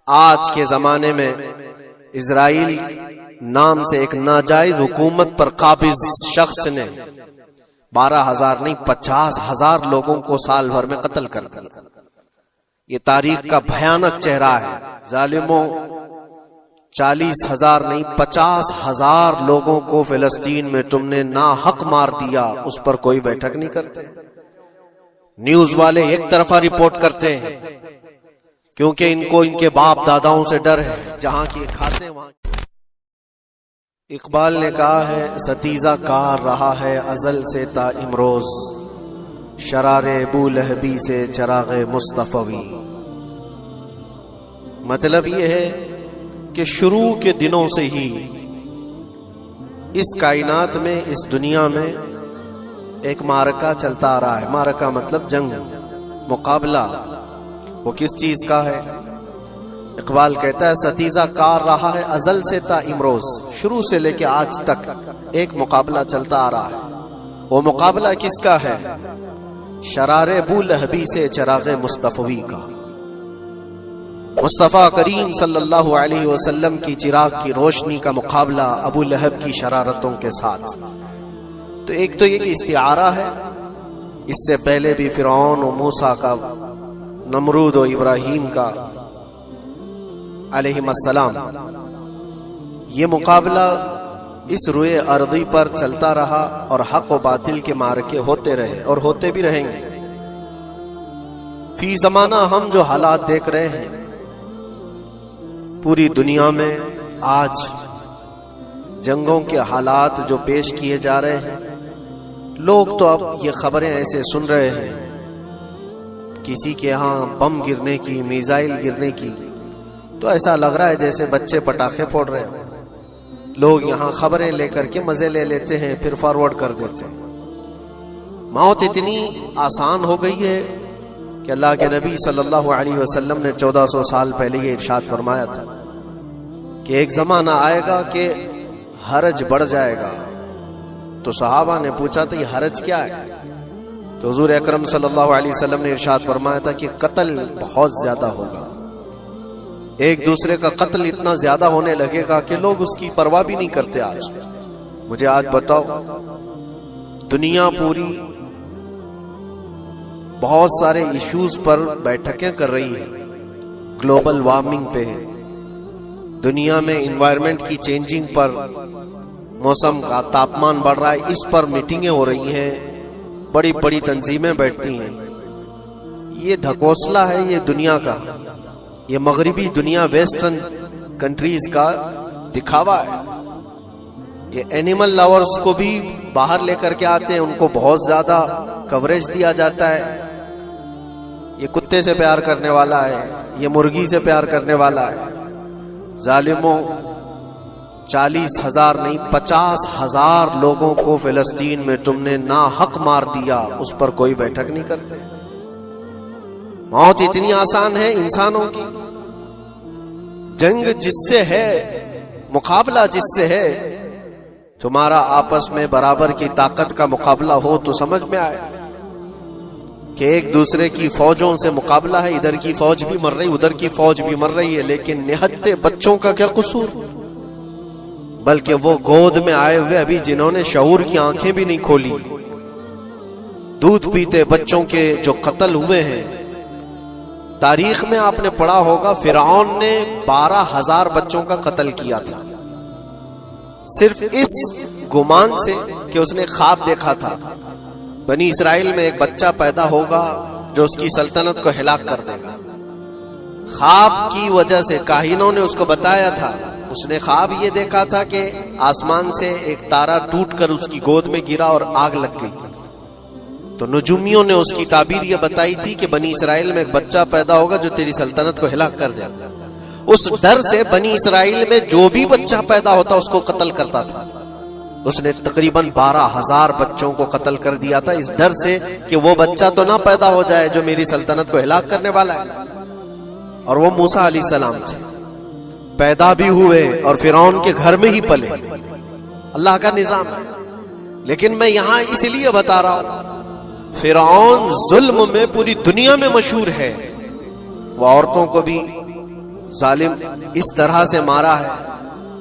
آج کے زمانے میں اسرائیل نام سے ایک ناجائز حکومت پر قابض شخص نے 12,000 نہیں 50,000 لوگوں کو سال بھر میں قتل کر دیا۔ یہ تاریخ کا بھیانک چہرہ ہے۔ ظالموں، 40,000 نہیں 50,000 لوگوں کو فلسطین میں تم نے ناحق مار دیا، اس پر کوئی بیٹھک نہیں کرتے۔ نیوز والے ایک طرفہ رپورٹ کرتے ہیں کیونکہ ان کو ان کے باپ داداؤں سے ڈر ہے، جہاں کی کھاتے وہاں۔ اقبال نے کہا ہے ستیزہ کار رہا ہے ازل سے تا امروز، شرار ابو لہبی سے چراغ مصطفی۔ مطلب یہ ہے کہ شروع کے دنوں سے ہی اس کائنات میں، اس دنیا میں ایک معرکہ چلتا آ رہا ہے۔ معرکہ مطلب جنگ، مقابلہ۔ وہ کس چیز کا ہے؟ اقبال کہتا ہے ستیزہ کار رہا ہے ازل سے تا امروز، شروع سے لے کے آج تک ایک مقابلہ چلتا آ رہا ہے۔ وہ مقابلہ کس کا ہے؟ شرار ابو لہبی سے چراغ مصطفی کا۔ مصطفیٰ کریم صلی اللہ علیہ وسلم کی چراغ کی روشنی کا مقابلہ ابو لہب کی شرارتوں کے ساتھ۔ تو ایک تو یہ کہ استعارہ ہے، اس سے پہلے بھی فرعون و موسیٰ کا، نمرود و ابراہیم کا علیہم السلام، یہ مقابلہ اس روئے ارضی پر چلتا رہا اور حق و باطل کے معرکے ہوتے رہے اور ہوتے بھی رہیں گے۔ فی زمانہ ہم جو حالات دیکھ رہے ہیں پوری دنیا میں، آج جنگوں کے حالات جو پیش کیے جا رہے ہیں، لوگ تو اب یہ خبریں ایسے سن رہے ہیں، کسی کے ہاں بم گرنے کی، میزائل گرنے کی، تو ایسا لگ رہا ہے جیسے بچے پٹاخے پھوڑ رہے ہیں۔ لوگ یہاں خبریں لے کر کے مزے لے لیتے ہیں، پھر فارورڈ کر دیتے ہیں۔ موت اتنی آسان ہو گئی ہے کہ اللہ کے نبی صلی اللہ علیہ وسلم نے 1400 سال پہلے یہ ارشاد فرمایا تھا کہ ایک زمانہ آئے گا کہ حرج بڑھ جائے گا۔ تو صحابہ نے پوچھا تھا یہ حرج کیا ہے؟ تو حضور اکرم صلی اللہ علیہ وسلم نے ارشاد فرمایا تھا کہ قتل بہت زیادہ ہوگا، ایک دوسرے کا قتل اتنا زیادہ ہونے لگے گا کہ لوگ اس کی پرواہ بھی نہیں کرتے۔ آج مجھے آج بتاؤ، دنیا پوری بہت سارے ایشوز پر بیٹھکیں کر رہی ہے، گلوبل وارمنگ پہ، دنیا میں انوائرمنٹ کی چینجنگ پر، موسم کا تاپمان بڑھ رہا ہے، اس پر میٹنگیں ہو رہی ہیں، بڑی بڑی تنظیمیں بیٹھتی ہیں۔ یہ ڈھکوسلہ ہے یہ دنیا کا، یہ مغربی دنیا، ویسٹرن کنٹریز کا دکھاوا ہے۔ یہ اینیمل لاورز کو بھی باہر لے کر کے آتے ہیں، ان کو بہت زیادہ کوریج دیا جاتا ہے۔ یہ کتے سے پیار کرنے والا ہے، یہ مرغی سے پیار کرنے والا ہے۔ ظالموں، 40,000 نہیں 50,000 لوگوں کو فلسطین میں تم نے ناحق مار دیا، اس پر کوئی بیٹھک نہیں کرتے۔ موت اتنی آسان ہے انسانوں کی، جنگ جس سے ہے، مقابلہ جس سے ہے، تمہارا آپس میں برابر کی طاقت کا مقابلہ ہو تو سمجھ میں آئے کہ ایک دوسرے کی فوجوں سے مقابلہ ہے، ادھر کی فوج بھی مر رہی، ادھر کی فوج بھی مر رہی ہے، لیکن نہتے بچوں کا کیا قصور؟ بلکہ وہ گود میں آئے ہوئے ابھی جنہوں نے شعور کی آنکھیں بھی نہیں کھولی، دودھ پیتے بچوں کے جو قتل ہوئے ہیں۔ تاریخ میں آپ نے پڑھا ہوگا فرعون نے 12,000 بچوں کا قتل کیا تھا، صرف اس گمان سے کہ اس نے خواب دیکھا تھا بنی اسرائیل میں ایک بچہ پیدا ہوگا جو اس کی سلطنت کو ہلاک کر دے گا۔ خواب کی وجہ سے کاہنوں نے اس کو بتایا تھا، اس نے خواب یہ دیکھا تھا کہ آسمان سے ایک تارا ٹوٹ کر اس کی گود میں گرا اور آگ لگ گئی۔ تو نجومیوں نے اس کی تعبیر یہ بتائی تھی کہ بنی اسرائیل میں ایک بچہ پیدا ہوگا جو تیری سلطنت کو ہلاک کر دے گا۔ اس ڈر سے بنی اسرائیل میں جو بھی بچہ پیدا ہوتا اس کو قتل کرتا تھا۔ اس نے تقریباً 12,000 بچوں کو قتل کر دیا تھا، اس ڈر سے کہ وہ بچہ تو نہ پیدا ہو جائے جو میری سلطنت کو ہلاک کرنے والا ہے۔ اور وہ موسیٰ علیہ السلام تھے، پیدا بھی ہوئے اور فرعون کے گھر میں ہی پلے۔ اللہ کا نظام ہے۔ لیکن میں یہاں اس لیے بتا رہا ہوں، فرعون ظلم میں پوری دنیا میں مشہور ہے۔ وہ عورتوں کو بھی ظالم اس طرح سے مارا ہے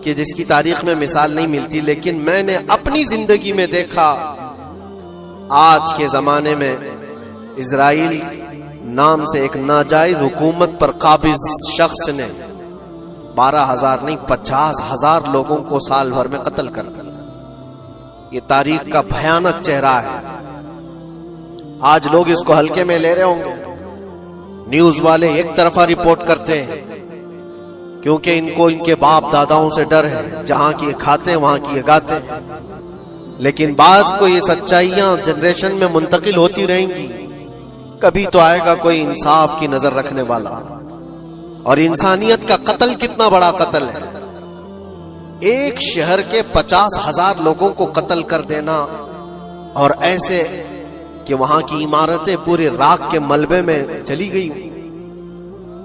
کہ جس کی تاریخ میں مثال نہیں ملتی، لیکن میں نے اپنی زندگی میں دیکھا آج کے زمانے میں اسرائیل نام سے ایک ناجائز حکومت پر قابض شخص نے 12,000 نہیں 50,000 لوگوں کو سال بھر میں قتل کر دیا۔ یہ تاریخ کا بھیانک چہرہ ہے۔ آج لوگ اس کو ہلکے میں لے رہے ہوں گے، نیوز والے ایک طرفہ رپورٹ کرتے ہیں کیونکہ ان کو ان کے باپ داداؤں سے ڈر ہے، جہاں کی کھاتے ہیں وہاں کی گاتے ہیں، لیکن بعد کو یہ سچائیاں جنریشن میں منتقل ہوتی رہیں گی۔ کبھی تو آئے گا کوئی انصاف کی نظر رکھنے والا۔ اور انسانیت کا قتل کتنا بڑا قتل ہے، ایک شہر کے 50,000 لوگوں کو قتل کر دینا، اور ایسے کہ وہاں کی عمارتیں پورے راکھ کے ملبے میں چلی گئی،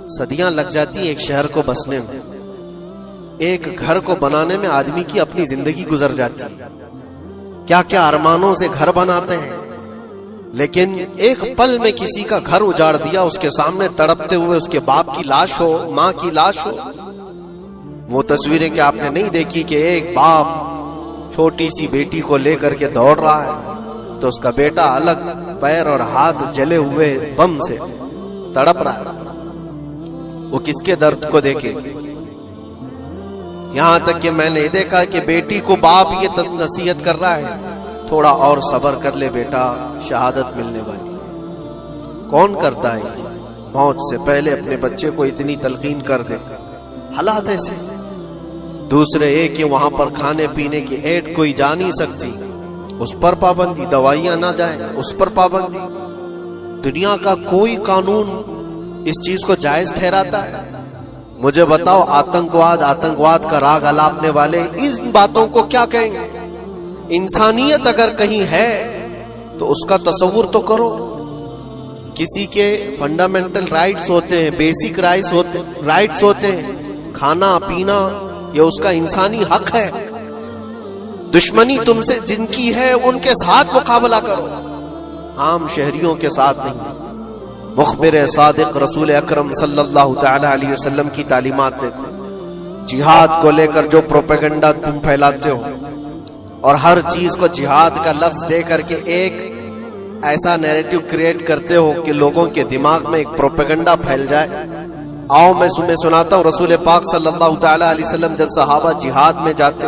صدیاں لگ جاتی ایک شہر کو بسنے میں، ایک گھر کو بنانے میں آدمی کی اپنی زندگی گزر جاتی ہے، کیا کیا ارمانوں سے گھر بناتے ہیں، لیکن ایک پل میں کسی کا گھر اجاڑ دیا، اس کے سامنے تڑپتے ہوئے اس کے باپ کی لاش ہو، ماں کی لاش ہو۔ وہ تصویریں کہ آپ نے نہیں دیکھی کہ ایک باپ چھوٹی سی بیٹی کو لے کر کے دوڑ رہا ہے تو اس کا بیٹا الگ پیر اور ہاتھ جلے ہوئے بم سے تڑپ رہا ہے، وہ کس کے درد کو دیکھے؟ یہاں تک کہ میں نے دیکھا کہ بیٹی کو باپ یہ نصیحت کر رہا ہے، تھوڑا اور صبر کر لے بیٹا، شہادت ملنے والی ہے۔ کون کرتا ہے یہ؟ موت سے پہلے اپنے بچے کو اتنی تلقین کر دے، حالات ایسے۔ دوسرے ایک کہ وہاں پر کھانے پینے کی ایڈ کوئی جا نہیں سکتی، اس پر پابندی، دوائیاں نہ جائیں اس پر پابندی۔ دنیا کا کوئی قانون اس چیز کو جائز ٹھہراتا ہے؟ مجھے بتاؤ، آتنکواد کا راگ الاپنے والے ان باتوں کو کیا کہیں گے؟ انسانیت اگر کہیں ہے تو اس کا تصور تو کرو۔ کسی کے فنڈامنٹل رائٹس ہوتے ہیں، بیسک رائٹس ہوتے ہیں، کھانا پینا، یہ اس کا انسانی حق ہے۔ دشمنی تم سے جن کی ہے ان کے ساتھ مقابلہ کرو، عام شہریوں کے ساتھ نہیں۔ مخبر صادق رسول اکرم صلی اللہ تعالی علیہ وسلم کی تعلیمات دیکھو، جہاد کو لے کر جو پروپیگنڈا تم پھیلاتے ہو اور ہر چیز کو جہاد کا لفظ دے کر کے ایک ایسا نیریٹو کریٹ کرتے ہو کہ لوگوں کے دماغ میں ایک پروپیگنڈا پھیل جائے۔ آؤ میں سناتا ہوں رسول پاک صلی اللہ تعالی علیہ وسلم جب صحابہ جہاد میں جاتے